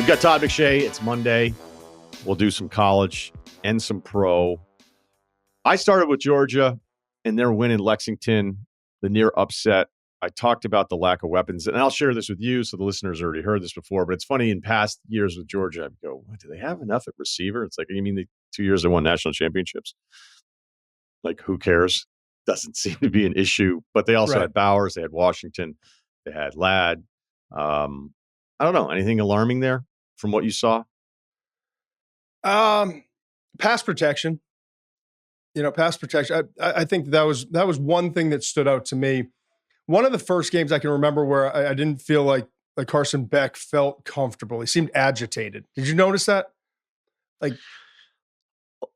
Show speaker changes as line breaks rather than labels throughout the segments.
We've got Todd McShay. It's Monday. We'll do some college and some pro. I started with Georgia and their win in Lexington, the near upset. I talked about the lack of weapons, and I'll share this with you so the listeners already heard this before, but it's funny, in past years with Georgia, I go, do they have enough at receiver? It's like, you mean the 2 years they won national championships? Like, who cares? Doesn't seem to be an issue. But they also had Bowers, they had Washington, they had Ladd. I don't know. Anything alarming there from what you saw?
Pass protection. Pass protection. I think that was one thing that stood out to me. One of the first games I can remember where I didn't feel like Carson Beck felt comfortable. He seemed agitated. Did you notice that? Like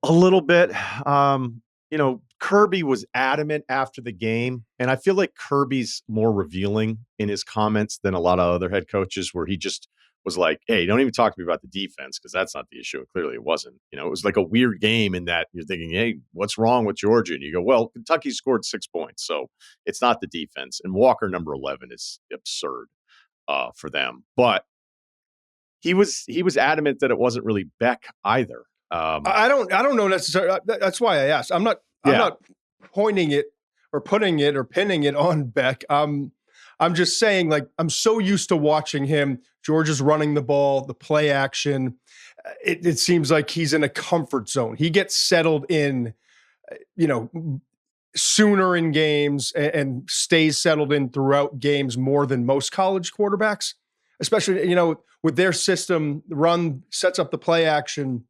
a little bit. Kirby was adamant after the game, and I feel like Kirby's more revealing in his comments than a lot of other head coaches, where he just was like, hey, don't even talk to me about the defense, because that's not the issue. And clearly it wasn't. It was like a weird game in that you're thinking, hey, what's wrong with Georgia? And you go, well, Kentucky scored 6 points, so it's not the defense. And Walker, number 11, is absurd for them. But he was adamant that it wasn't really Beck either.
I don't know necessarily. That's why I asked. I'm not pointing it or putting it or pinning it on Beck. I'm just saying, I'm so used to watching him. Georgia's running the ball, the play action. It seems like he's in a comfort zone. He gets settled in, sooner in games and stays settled in throughout games more than most college quarterbacks, especially, with their system. The run sets up the play action.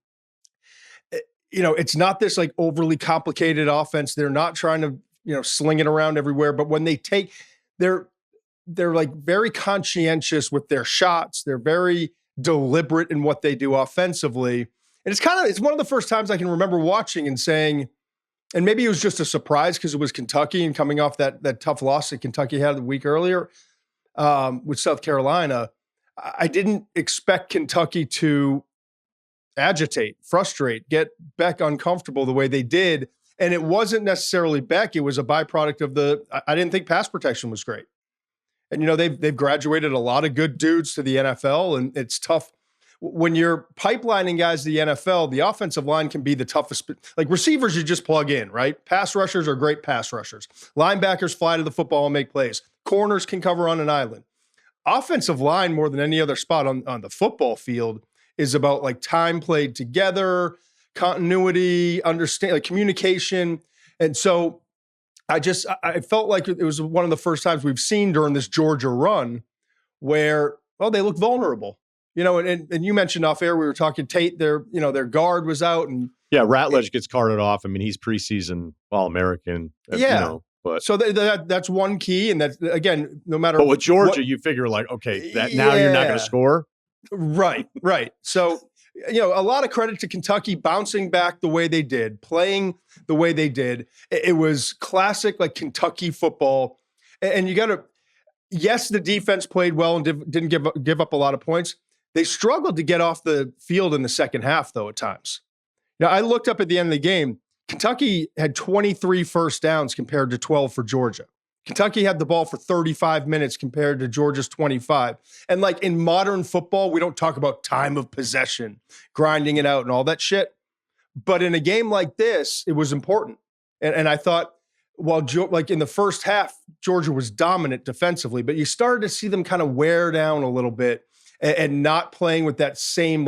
It's not this overly complicated offense. They're not trying to, sling it around everywhere. But when they take, they're very conscientious with their shots. They're very deliberate in what they do offensively. And it's one of the first times I can remember watching and saying, and maybe it was just a surprise because it was Kentucky and coming off that tough loss that Kentucky had the week earlier with South Carolina. I didn't expect Kentucky to agitate, frustrate, get Beck uncomfortable the way they did. And it wasn't necessarily Beck. It was a byproduct of I didn't think pass protection was great. And, they've graduated a lot of good dudes to the NFL, and it's tough. When you're pipelining guys to the NFL, the offensive line can be the toughest. Receivers, you just plug in, right? Pass rushers are great pass rushers. Linebackers fly to the football and make plays. Corners can cover on an island. Offensive line, more than any other spot on the football field, is about time played together, continuity, understand, communication. And so I felt like it was one of the first times we've seen during this Georgia run where, they look vulnerable, and you mentioned off air, we were talking Tate, their guard was out, and
Ratledge gets carted off. I mean, he's preseason All-American. But
so that's one key. And that's, again, no matter.
But with Georgia, you figure okay, that now you're not going to score.
Right. So, a lot of credit to Kentucky bouncing back the way they did, playing the way they did. It was classic, Kentucky football. And you got to, yes, the defense played well and didn't give up a lot of points. They struggled to get off the field in the second half, though, at times. Now, I looked up at the end of the game. Kentucky had 23 first downs compared to 12 for Georgia. Kentucky had the ball for 35 minutes compared to Georgia's 25. And in modern football, we don't talk about time of possession, grinding it out and all that shit. But in a game like this, it was important. And I thought, while in the first half, Georgia was dominant defensively, but you started to see them kind of wear down a little bit and not playing with that same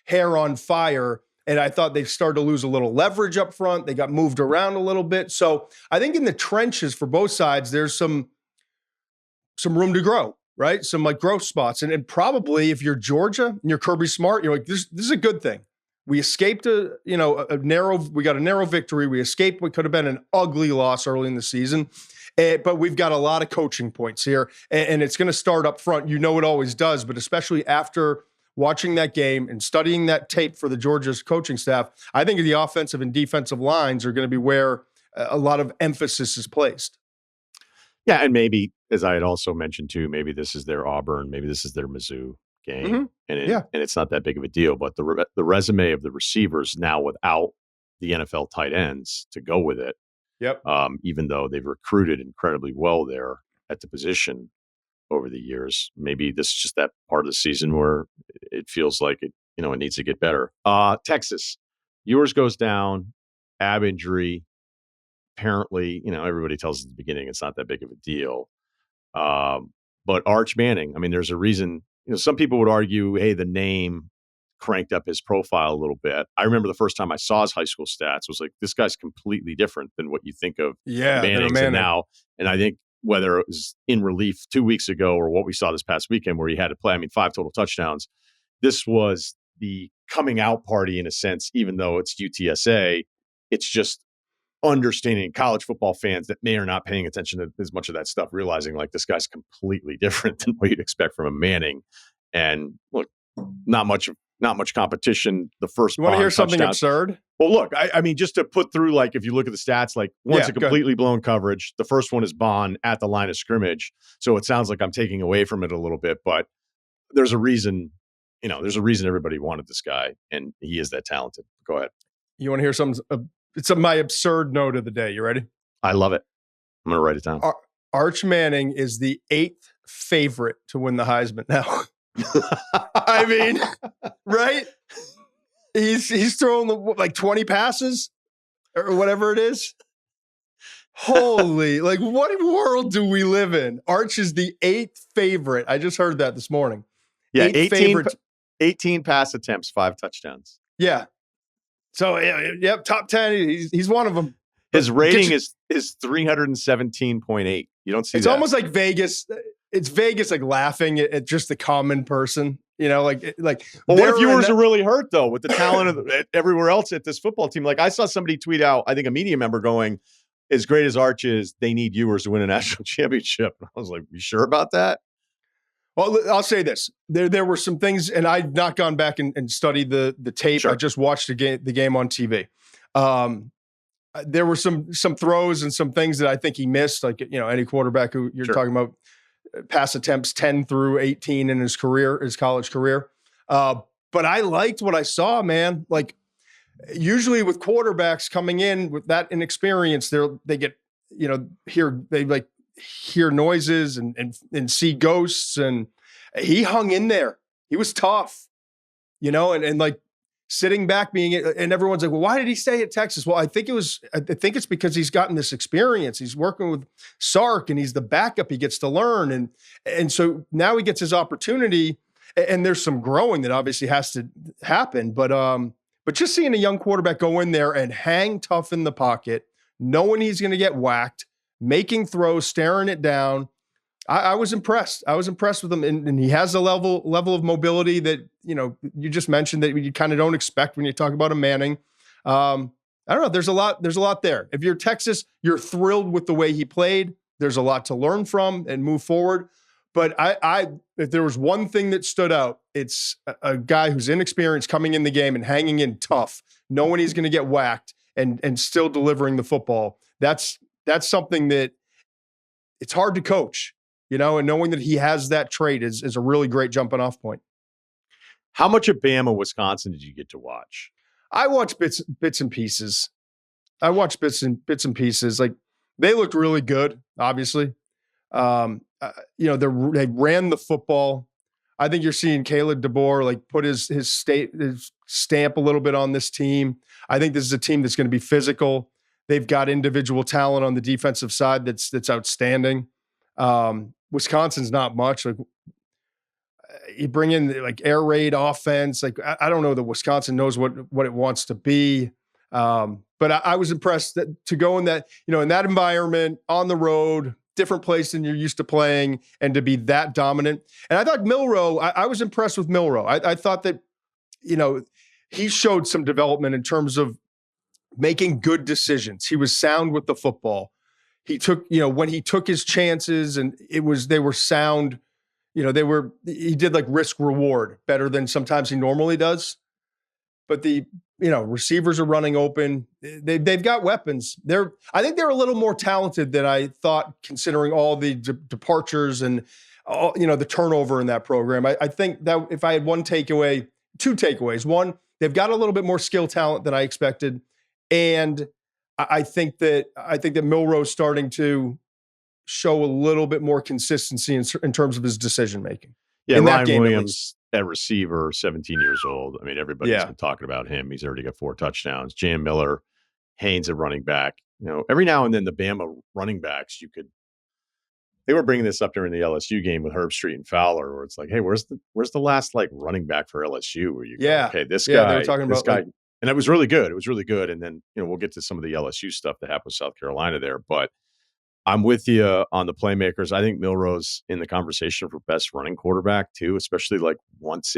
hair on fire. And I thought they started to lose a little leverage up front. They got moved around a little bit. So I think in the trenches for both sides, there's some room to grow, right? Some growth spots. And probably if you're Georgia and you're Kirby Smart, you're this is a good thing. We escaped we got a narrow victory. We escaped what could have been an ugly loss early in the season. But we've got a lot of coaching points here. And it's going to start up front. It always does, but especially after watching that game and studying that tape for the Georgia's coaching staff, I think the offensive and defensive lines are going to be where a lot of emphasis is placed.
Yeah, and maybe, as I had also mentioned too, maybe this is their Auburn, maybe this is their Mizzou game, and it's not that big of a deal. But the resume of the receivers now without the NFL tight ends to go with it,
Yep.
Even though they've recruited incredibly well there at the position over the years. Maybe this is just that part of the season where it feels like it needs to get better. Texas, yours goes down, ab injury. Apparently, everybody tells us at the beginning it's not that big of a deal. But Arch Manning, I mean, there's a reason. Some people would argue, hey, the name cranked up his profile a little bit. I remember the first time I saw his high school stats was like, this guy's completely different than what you think of Manning's and now. And I think whether it was in relief 2 weeks ago or what we saw this past weekend where he had to play, 5 total touchdowns. This was the coming out party in a sense, even though it's UTSA. It's just understanding college football fans that may or not paying attention to as much of that stuff, realizing like this guy's completely different than what you'd expect from a Manning. And look, not much competition. The first,
you want to hear something absurd?
Well, look, I mean, just to put through, like, if you look at the stats, like one's a completely blown coverage. The first one is Bond at the line of scrimmage. So it sounds like I'm taking away from it a little bit, but there's a reason, there's a reason everybody wanted this guy, and he is that talented. Go ahead.
You want to hear something? It's my absurd note of the day. You ready?
I love it. I'm going to write it down.
Arch Manning is the 8th favorite to win the Heisman now. I mean, right? He's throwing like 20 passes or whatever it is. Holy, like, what world do we live in? Arch is the 8th favorite. I just heard that this morning.
Yeah, 18 pass attempts, 5 touchdowns.
Yeah. So, yep, top 10. He's one of them.
His rating is 317.8. You don't see
it's
that.
Almost like Vegas. It's Vegas like laughing at just the common person, Well, what
if viewers are really hurt though with the talent of everywhere else at this football team? Like I saw somebody tweet out, I think a media member going, "As great as Arch is, they need viewers to win a national championship." And I was like, "You sure about that?"
Well, I'll say this: there were some things, and I've not gone back and studied the tape.
Sure.
I just watched the game on TV. There were some throws and some things that I think he missed, like any quarterback who you're talking about. Pass attempts 10 through 18 in his college career. But I liked what I saw, man. Like usually with quarterbacks coming in with that inexperience, they get, hear noises and see ghosts, and he hung in there. He was tough, and like sitting back and everyone's like, well, why did he stay at Texas? Well, I think it's because he's gotten this experience. He's working with Sark and he's the backup. He gets to learn. And so now he gets his opportunity, and there's some growing that obviously has to happen. But just seeing a young quarterback go in there and hang tough in the pocket, knowing he's going to get whacked, making throws, staring it down. I was impressed. I was impressed with him, and he has a level of mobility that you just mentioned that you kind of don't expect when you talk about a Manning. I don't know. There's a lot there. If you're Texas, you're thrilled with the way he played. There's a lot to learn from and move forward. But if there was one thing that stood out, it's a guy who's inexperienced coming in the game and hanging in tough, knowing he's going to get whacked and still delivering the football. That's something that it's hard to coach. And knowing that he has that trait is a really great jumping off point.
How much of Bama, Wisconsin did you get to watch?
I watched bits and pieces. Bits and pieces. Like they looked really good, obviously. They ran the football. I think you're seeing Caleb DeBoer like put his stamp a little bit on this team. I think this is a team that's going to be physical. They've got individual talent on the defensive side that's outstanding. Wisconsin's not much. Like you bring in like air raid offense. Like I don't know that Wisconsin knows what it wants to be. But I was impressed to go in that, in that environment on the road, different place than you're used to playing, and to be that dominant. And I thought Milroe, I was impressed with Milroe. I thought that, he showed some development in terms of making good decisions. He was sound with the football. He took, when he took his chances, and they were sound, he did like risk reward better than sometimes he normally does. But receivers are running open. They've got weapons. I think they're a little more talented than I thought, considering all the departures and all, the turnover in that program. I think that if I had two takeaways. One, they've got a little bit more skill talent than I expected. And I think that Milroe's starting to show a little bit more consistency in terms of his decision making.
Yeah,
in
Ryan
that game,
Williams at receiver, 17 years old. I mean, everybody's been talking about him. He's already got 4 touchdowns. Jam Miller, Haynes at running back. Every now and then the Bama running backs, they were bringing this up during the LSU game with Herbstreit and Fowler, where it's like, hey, where's the last like running back for LSU? Where you go, okay, this guy,
they were talking
this
about
guy,
like,
and it was really good. It was really good. And then we'll get to some of the LSU stuff that happened with South Carolina there, but I'm with you on the playmakers. I think Milroe's in the conversation for best running quarterback too, especially like once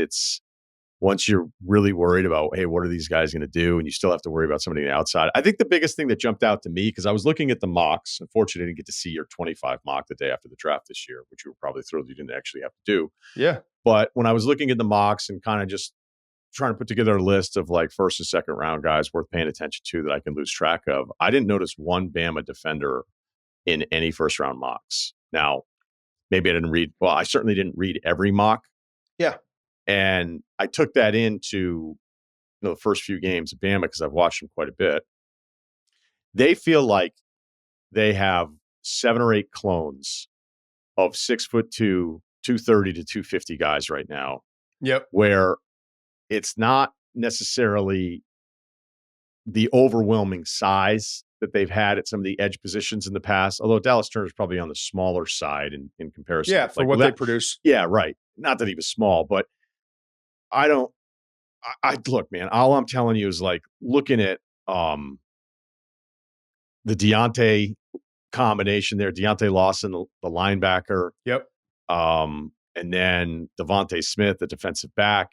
you're really worried about, hey, what are these guys going to do? And you still have to worry about somebody on the outside. I think the biggest thing that jumped out to me, because I was looking at the mocks, unfortunately, I didn't get to see your 25 mock the day after the draft this year, which you were probably thrilled you didn't actually have to do.
Yeah.
But when I was looking at the mocks and kind of just trying to put together a list of like first and second round guys worth paying attention to that I can lose track of, I didn't notice one Bama defender in any first round mocks. Now, maybe I certainly didn't read every mock.
Yeah.
And I took that into the first few games of Bama because I've watched them quite a bit. They feel like they have 7 or 8 clones of 6'2", 230 to 250 guys right now.
Yep.
Where it's not necessarily the overwhelming size that they've had at some of the edge positions in the past, although Dallas Turner is probably on the smaller side in comparison.
Yeah, for what they produce.
Yeah, right. Not that he was small, but I look, man, all I'm telling you is like looking at the Deontay combination there, Deontay Lawson, the linebacker.
Yep.
And then Devontae Smith, the defensive back,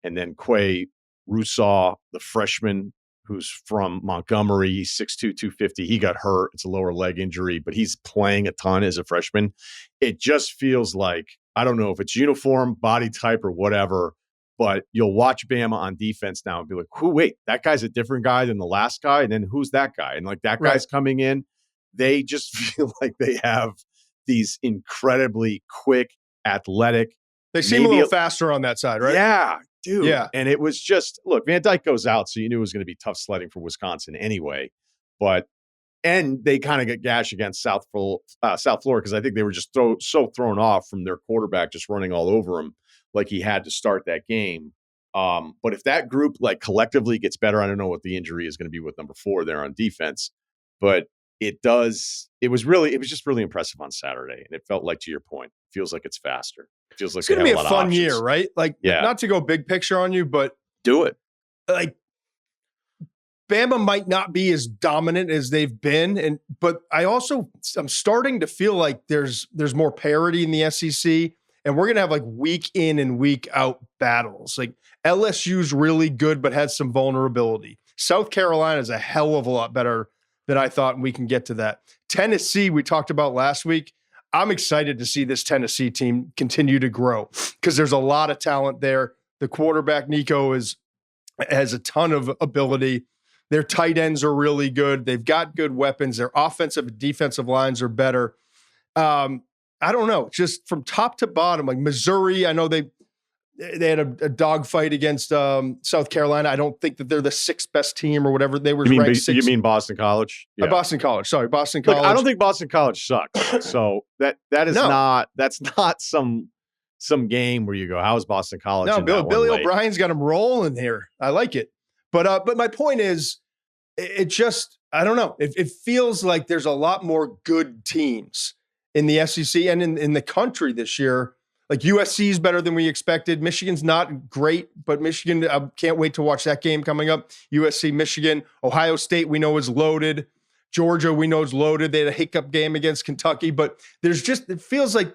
and then Ryen Russillo, the freshman, who's from Montgomery. He's 6'2", 250. He got hurt. It's a lower leg injury, but he's playing a ton as a freshman. It just feels like, I don't know if it's uniform, body type, or whatever, but you'll watch Bama on defense now and be like, wait, that guy's a different guy than the last guy? And then who's that guy? And like that guy's coming in. They just feel like they have these incredibly quick, athletic.
They seem a little faster on that side, right?
Yeah. Dude,
yeah.
And it was just, look, Van Dyke goes out, so you knew it was going to be tough sledding for Wisconsin anyway. And they kind of get gashed against South Florida because I think they were just so thrown off from their quarterback just running all over him like he had to start that game. But if that group like collectively gets better, I don't know what the injury is going to be with number 4 there on defense, but it was just really impressive on Saturday. And it felt like, to your point, feels like it's faster. Feels like
it's going to be a fun year, right? Like, not to go big picture on you, but
do it.
Like, Bama might not be as dominant as they've been, but I'm starting to feel like there's more parity in the SEC, and we're going to have like week in and week out battles. Like LSU's really good, but has some vulnerability. South Carolina is a hell of a lot better than I thought, and we can get to that. Tennessee, we talked about last week. I'm excited to see this Tennessee team continue to grow because there's a lot of talent there. The quarterback, Nico, has a ton of ability. Their tight ends are really good. They've got good weapons. Their offensive and defensive lines are better. I don't know. Just from top to bottom, like Missouri, I know they had a dogfight against South Carolina. I don't think that they're the 6th best team or whatever. They were ranked 6th.
You mean Boston College?
Yeah. Boston College. Sorry, Boston College.
Look, I don't think Boston College sucks. So that's not some game where you go, how's Boston College?
No, Billy O'Brien's got him rolling here. I like it. But my point is, it just, I don't know. It feels like there's a lot more good teams in the SEC and in the country this year. Like USC is better than we expected. Michigan's not great, but Michigan, I can't wait to watch that game coming up. USC, Michigan, Ohio State, we know is loaded. Georgia, we know is loaded. They had a hiccup game against Kentucky, but it feels like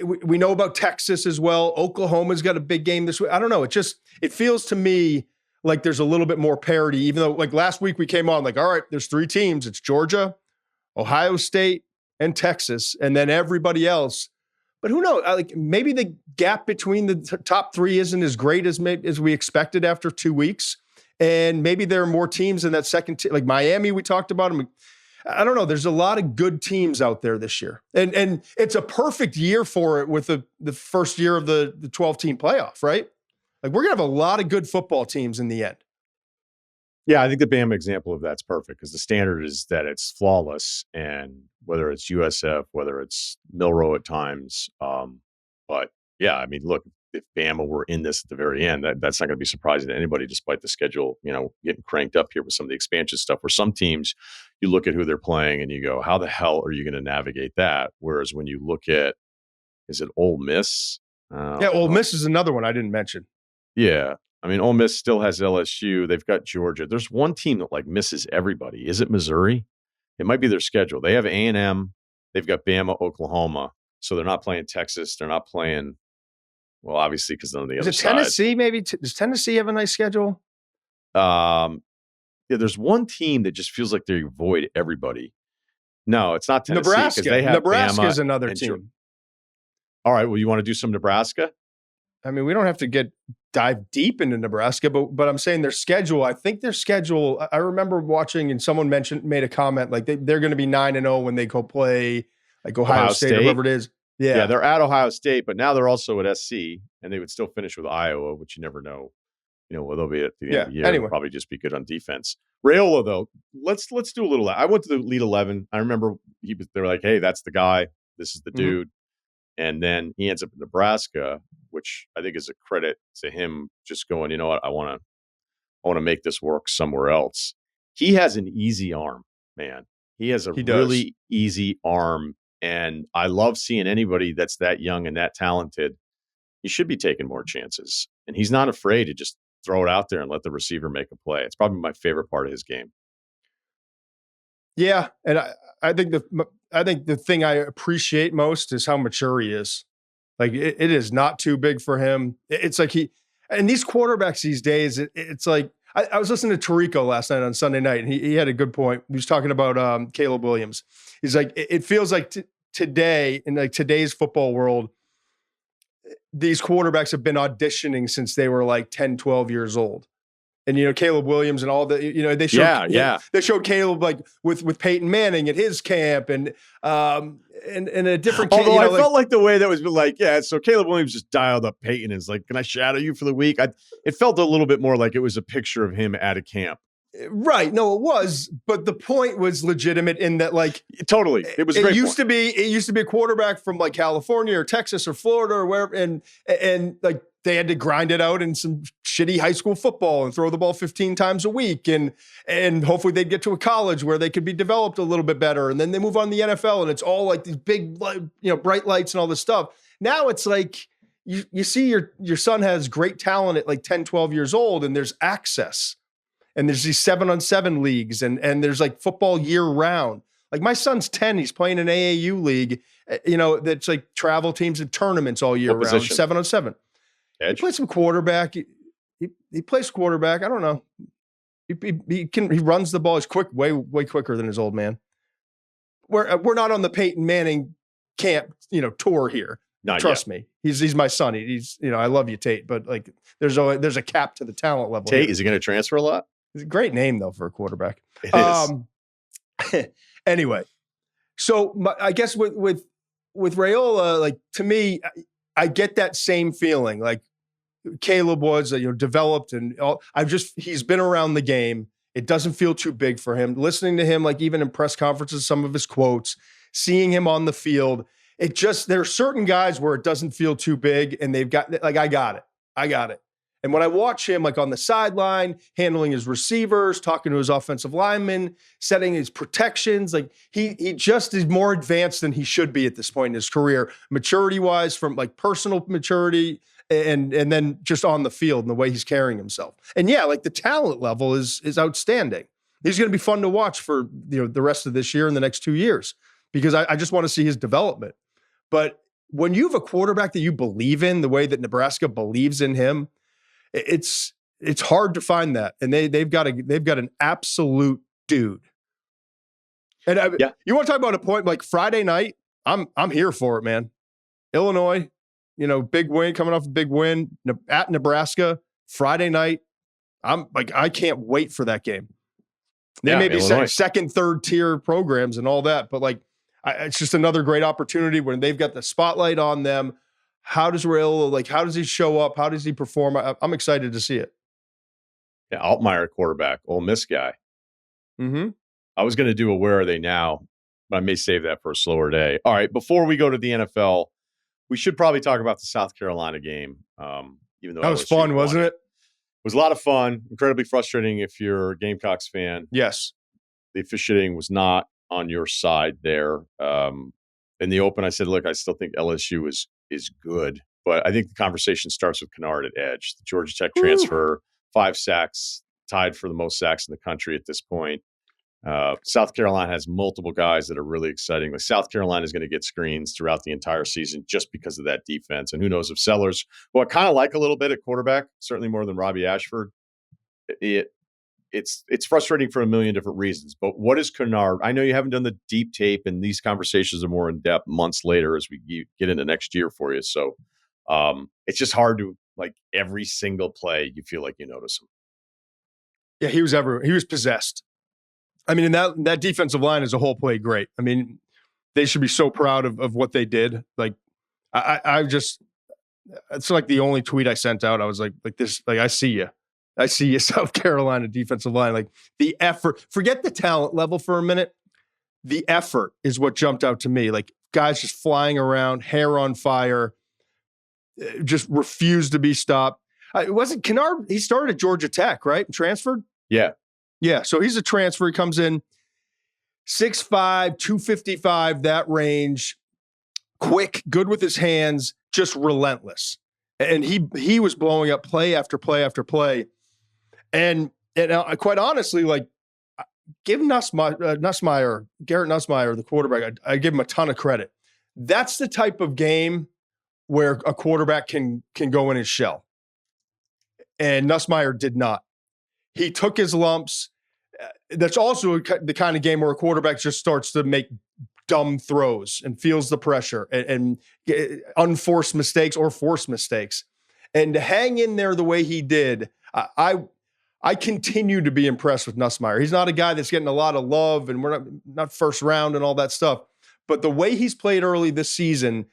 we know about Texas as well. Oklahoma's got a big game this week. I don't know. It feels to me like there's a little bit more parity, even though like last week we came on like, all right, there's 3 teams. It's Georgia, Ohio State, and Texas, and then everybody else. But who knows? Like maybe the gap between the top 3 isn't as great as we expected after 2 weeks. And maybe there are more teams in that second like Miami, we talked about them. I don't know. There's a lot of good teams out there this year. And it's a perfect year for it with the first year of the 12-team playoff, right? Like we're going to have a lot of good football teams in the end.
Yeah, I think the Bama example of that's perfect because the standard is that it's flawless, and whether it's USF, whether it's Milrow at times. But yeah, I mean, look, if Bama were in this at the very end, that's not going to be surprising to anybody, despite the schedule, getting cranked up here with some of the expansion stuff. Where some teams, you look at who they're playing and you go, how the hell are you going to navigate that? Whereas when you look at, is it Ole Miss?
Yeah, Ole Miss is another one I didn't mention.
Yeah. I mean, Ole Miss still has LSU. They've got Georgia. There's one team that like misses everybody. Is it Missouri? It might be their schedule. They have A&M. They've got Bama, Oklahoma. So they're not playing Texas. They're not playing, well, obviously because they're on the other side.
Tennessee maybe? Does Tennessee have a nice schedule?
Yeah, there's one team that just feels like they avoid everybody. No, it's not Tennessee.
Nebraska.
They have
Nebraska is
Bama
another
and
team.
All right. Well, you want to do some Nebraska?
I mean, we don't have to dive deep into Nebraska, but I'm saying their schedule. I think their schedule. I remember watching, and someone made a comment like they're going to be 9-0 when they go play like Ohio State or whoever it is.
Yeah, they're at Ohio State, but now they're also at SC, and they would still finish with Iowa, which you never know. Where they'll be at the end of the year.
Anyway.
They'll probably just be good on defense. Raiola, though, let's do a little. I went to the Elite 11. I remember they were like, "Hey, that's the guy. This is the dude." And then he ends up in Nebraska, which I think is a credit to him. Just going, you know what? I want to make this work somewhere else. He has an easy arm, man. He has a really easy arm, and I love seeing anybody that's that young and that talented. He should be taking more chances, and he's not afraid to just throw it out there and let the receiver make a play. It's probably my favorite part of his game.
Yeah, and I think the thing I appreciate most is how mature he is. Like it is not too big for him. It's like and these quarterbacks these days, it's like I was listening to Tirico last night on Sunday night, and he had a good point. He was talking about Caleb Williams. He's like, it feels like today in like today's football world, these quarterbacks have been auditioning since they were like 10, 12 years old. And, Caleb Williams and all the, they showed, they showed Caleb like with Peyton Manning at his camp and a different
Although I felt like the way that was like, so Caleb Williams just dialed up Peyton and is like, can I shadow you for the week? It felt a little bit more like it was a picture of him at a camp.
Right. No, it was. But the point was legitimate in that, like,
totally. It was.
It used to be a quarterback from like California or Texas or Florida or wherever, and like they had to grind it out in some shitty high school football and throw the ball 15 times a week, and hopefully they'd get to a college where they could be developed a little bit better, and then they move on to the NFL, and it's all like these big, bright lights and all this stuff. Now it's like you see your son has great talent at like 10, 12 years old, and there's access. And there's these 7-on-7 leagues and there's like football year round. Like my son's 10, he's playing an AAU league, that's like travel teams and tournaments all year round, 7-on-7. He plays some quarterback. He plays quarterback. I don't know. He runs the ball. He's quick, way quicker than his old man. We're not on the Peyton Manning camp, tour here. Trust me. He's my son. He's I love you, Tate, but like there's a cap to the talent level.
Tate,
here.
Is he going to transfer a lot?
It's a great name though for a quarterback.
It is.
Anyway, so I guess with Raiola, like to me, I get that same feeling. Like Caleb was, developed and all. He's been around the game. It doesn't feel too big for him. Listening to him, like even in press conferences, some of his quotes, seeing him on the field, there are certain guys where it doesn't feel too big, and they've got like I got it. And when I watch him like on the sideline, handling his receivers, talking to his offensive linemen, setting his protections, like he just is more advanced than he should be at this point in his career, maturity-wise, from like personal maturity and then just on the field and the way he's carrying himself. And yeah, like the talent level is outstanding. He's going to be fun to watch for the rest of this year and the next 2 years because I just want to see his development. But when you have a quarterback that you believe in, the way that Nebraska believes in him, it's hard to find that, and they've got an absolute dude. And you want to talk about a point like Friday night? I'm here for it, man. Illinois, big win, coming off a big win at Nebraska Friday night. I can't wait for that game. They may be second, third tier programs and all that, but like it's just another great opportunity when they've got the spotlight on them. How does Raiola, how does he show up? How does he perform? I'm excited to see it.
Yeah, Altmaier quarterback, Ole Miss guy.
Mm-hmm.
I was going to do a where are they now, but I may save that for a slower day. All right, before we go to the NFL, we should probably talk about the South Carolina game. Even though
That was
LSU
fun,
won.
wasn't it?
It was a lot of fun, incredibly frustrating if you're a Gamecocks fan.
Yes.
The officiating was not on your side there. In the open, I said, look, I still think LSU is good, but I think the conversation starts with Kennard at edge. The Georgia Tech transfer, 5 sacks, tied for the most sacks in the country at this point. South Carolina has multiple guys that are really exciting. Like South Carolina is going to get screens throughout the entire season just because of that defense. And who knows if Sellers, who I kind of like a little bit at quarterback, certainly more than Robbie Ashford, it's frustrating for a million different reasons. But what is Kennard? I know you haven't done the deep tape, and these conversations are more in depth months later as we get into next year for you. So it's just hard to, like, every single play you feel like you notice him.
Yeah, he was possessed. I mean, and that defensive line as a whole played great. I mean, they should be so proud of what they did. Like, I just, it's like the only tweet I sent out. I was like this, like, I see you, South Carolina defensive line. Like, the effort, forget the talent level for a minute. The effort is what jumped out to me. Like, guys just flying around, hair on fire, just refused to be stopped. It wasn't Kennard. He started at Georgia Tech, right? Transferred.
Yeah.
Yeah, so he's a transfer. He comes in 6'5", 255, that range, quick, good with his hands, just relentless. And he was blowing up play after play after play. And quite honestly, like, give Garrett Nussmeier, the quarterback, I give him a ton of credit. That's the type of game where a quarterback can go in his shell. And Nussmeier did not. He took his lumps. That's also the kind of game where a quarterback just starts to make dumb throws and feels the pressure and unforced mistakes or forced mistakes. And to hang in there the way he did, I continue to be impressed with Nussmeier. He's not a guy that's getting a lot of love, and we're not first round and all that stuff. But the way he's played early this season,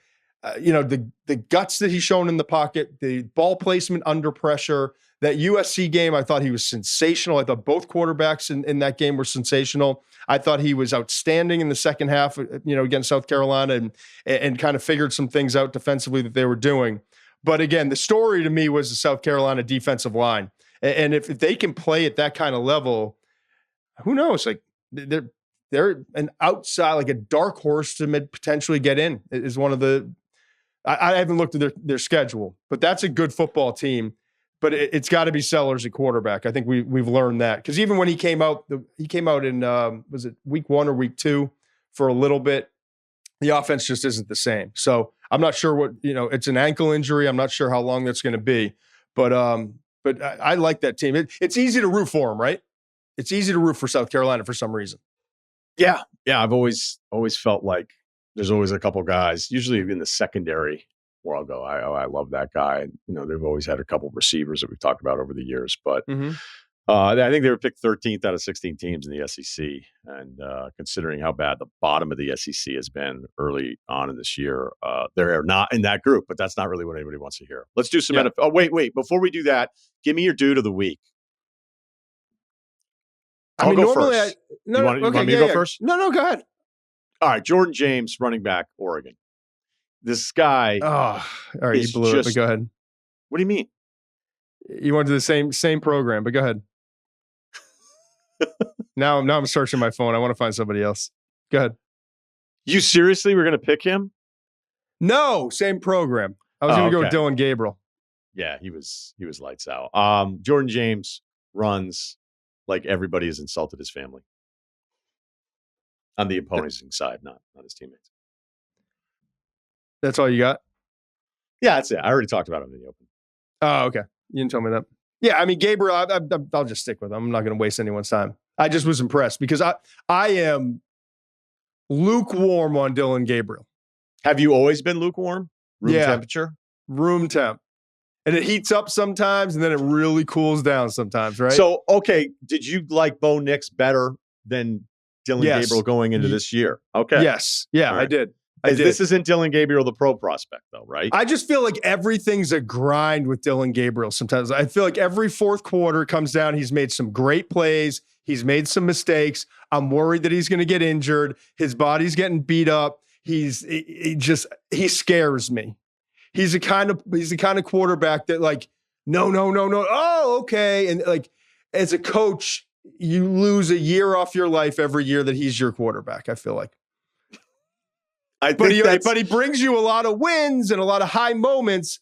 the guts that he's shown in the pocket, the ball placement under pressure. That USC game, I thought he was sensational. I thought both quarterbacks in that game were sensational. I thought he was outstanding in the second half, against South Carolina and kind of figured some things out defensively that they were doing. But again, the story to me was the South Carolina defensive line. And if they can play at that kind of level, who knows? Like, they're an outside, like a dark horse to potentially get in. Is one of the, I haven't looked at their schedule, but that's a good football team. But it's got to be Sellers at quarterback. I think we've learned that, because even when he came out in was it week 1 or week 2 for a little bit, the offense just isn't the same. So I'm not sure what, it's an ankle injury. I'm not sure how long that's going to be, but I like that team. It's easy to root for them, right? It's easy to root for South Carolina for some reason.
Yeah. I've always felt like there's always a couple guys, usually in the secondary, where I'll go, I love that guy. They've always had a couple of receivers that we've talked about over the years, but I think they were picked 13th out of 16 teams in the SEC. And considering how bad the bottom of the SEC has been early on in this year, they're not in that group, but that's not really what anybody wants to hear. Let's do some NFL. Oh, wait. Before we do that, give me your dude of the week. I'll go first. You want me to go first?
No, go ahead.
All right, Jordan James, running back, Oregon. This guy.
Oh, all right, you blew it, but go ahead.
What do you mean?
You went to the same program, but go ahead. Now I'm searching my phone. I want to find somebody else. Go ahead.
You seriously were going to pick him?
No, same program. I was going to go with Dylan Gabriel.
Yeah, he was lights out. Jordan James runs like everybody has insulted his family. On the opposing side, not his teammates.
That's all you got?
Yeah, that's it. I already talked about him in the open.
Oh, okay. You didn't tell me that. Yeah, I mean, Gabriel, I'll just stick with him. I'm not going to waste anyone's time. I just was impressed because I am lukewarm on Dylan Gabriel.
Have you always been lukewarm? Room temperature?
Room temp. And it heats up sometimes, and then it really cools down sometimes, right?
So, okay, did you like Bo Nix better than Dylan Gabriel going into this year? Okay.
Yes. Yeah, right. I did.
This isn't Dylan Gabriel, the pro prospect, though, right?
I just feel like everything's a grind with Dylan Gabriel sometimes. I feel like every fourth quarter comes down. He's made some great plays. He's made some mistakes. I'm worried that he's going to get injured. His body's getting beat up. He scares me. He's the kind of quarterback that like, no. Oh, okay. And like, as a coach, you lose a year off your life every year that he's your quarterback, I feel like. But he brings you a lot of wins and a lot of high moments.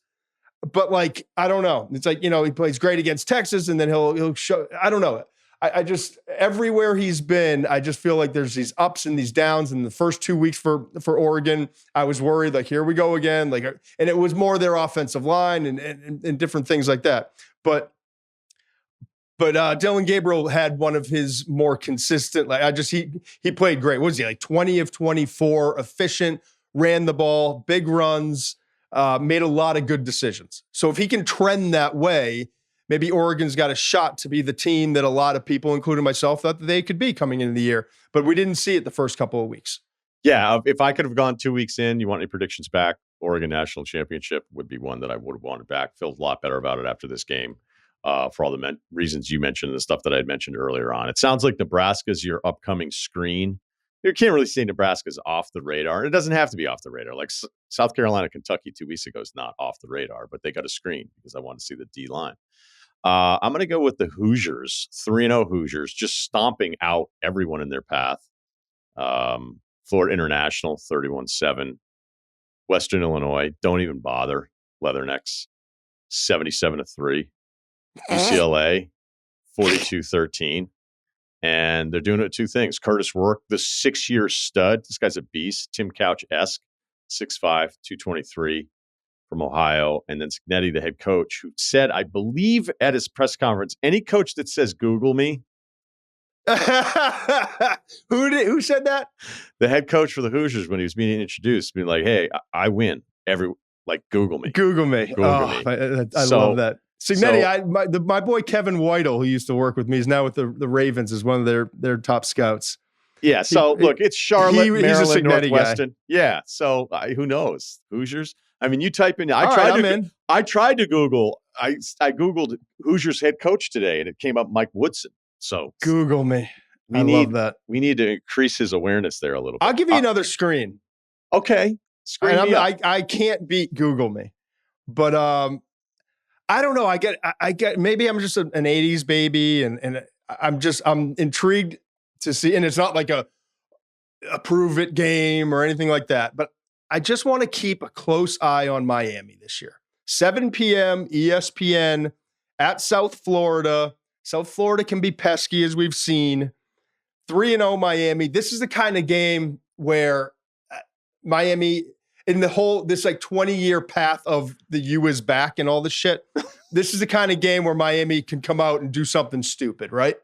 But like, I don't know. It's like, he plays great against Texas and then he'll show, I don't know. I just, everywhere he's been, I just feel like there's these ups and these downs. In the first 2 weeks for Oregon, I was worried, like, here we go again. Like, and it was more their offensive line and different things like that. But Dylan Gabriel had one of his more consistent, he played great. What was he, like 20 of 24, efficient, ran the ball, big runs, made a lot of good decisions. So if he can trend that way, maybe Oregon's got a shot to be the team that a lot of people, including myself, thought that they could be coming into the year. But we didn't see it the first couple of weeks.
Yeah, if I could have gone 2 weeks in, you want any predictions back? Oregon National Championship would be one that I would have wanted back. Feel a lot better about it after this game. For all the reasons you mentioned and the stuff that I had mentioned earlier on. It sounds like Nebraska's your upcoming screen. You can't really say Nebraska's off the radar. It doesn't have to be off the radar. Like South Carolina, Kentucky 2 weeks ago is not off the radar, but they got a screen because I want to see the D line. I'm going to go with the Hoosiers, 3-0 Hoosiers, just stomping out everyone in their path. Florida International, 31-7. Western Illinois, don't even bother. Leathernecks, 77-3. UCLA, 42-13. And they're doing it with two things. Curtis Rourke, the 6-year stud. This guy's a beast. Tim Couch-esque, 6'5", 223 from Ohio. And then Signetti, the head coach, who said, I believe at his press conference, any coach that says Google me.
Who said that?
The head coach for the Hoosiers, when he was being introduced, being like, hey, I win. Google me.
Google me.
Google me.
I love that. Signetti, my boy Kevin Whittle, who used to work with me, is now with the Ravens, is one of their top scouts.
Yeah, so look, it's Charlotte, Maryland, Northwestern.
Guy.
Yeah, so who knows? Hoosiers. I mean, you type in. I tried to Google. I Googled Hoosiers head coach today, and it came up Mike Woodson. So
Google me. Love that.
We need to increase his awareness there a little bit.
I'll give you another screen.
Okay,
I can't beat Google me, but I don't know. I get. Maybe I'm just an '80s baby, and I'm intrigued to see. And it's not like a prove it game or anything like that. But I just want to keep a close eye on Miami this year. 7 p.m. ESPN at South Florida. South Florida can be pesky, as we've seen. 3-0 Miami. This is the kind of game where Miami, in this like 20-year path of the U is back and all this shit, this is the kind of game where Miami can come out and do something stupid, right?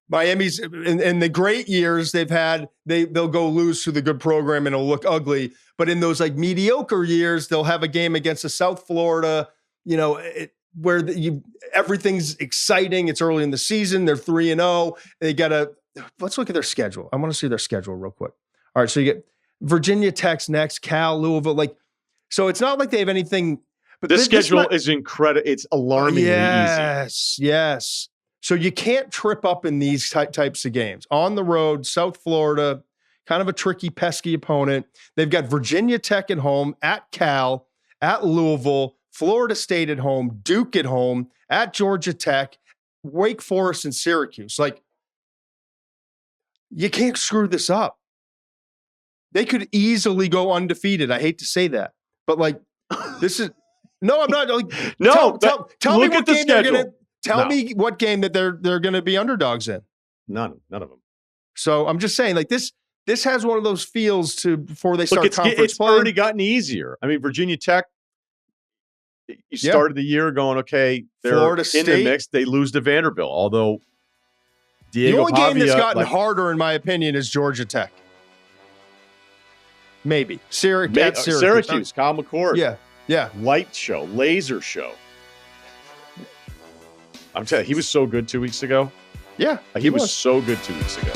Miami's in the great years they've had, they'll go lose to the good program and it'll look ugly. But in those like mediocre years, they'll have a game against a South Florida, where everything's exciting. It's early in the season. They're 3-0. Let's look at their schedule. I want to see their schedule real quick. All right. So you get Virginia Tech next, Cal, Louisville. So it's not like they have anything. But
this schedule is incredible. It's alarmingly easy.
Yes. So you can't trip up in these types of games. On the road, South Florida, kind of a tricky, pesky opponent. They've got Virginia Tech at home, at Cal, at Louisville, Florida State at home, Duke at home, at Georgia Tech, Wake Forest, and Syracuse. You can't screw this up. They could easily go undefeated. I hate to say that, but this is no. I'm not. Tell me what game they're gonna. Tell me what game that they're going to be underdogs in.
None of them.
So I'm just saying, this has one of those feels before they start conference play.
It's already gotten easier. I mean, Virginia Tech. You started the year going, okay, they're
Florida State
in the mix. They lose to Vanderbilt, although Diego
the only game that's
Pavia,
gotten harder, in my opinion, is Georgia Tech. Maybe
Syracuse, Kyle McCord.
Yeah.
Light show, laser show. I'm telling you, he was so good 2 weeks ago.
Yeah,
he was so good 2 weeks ago.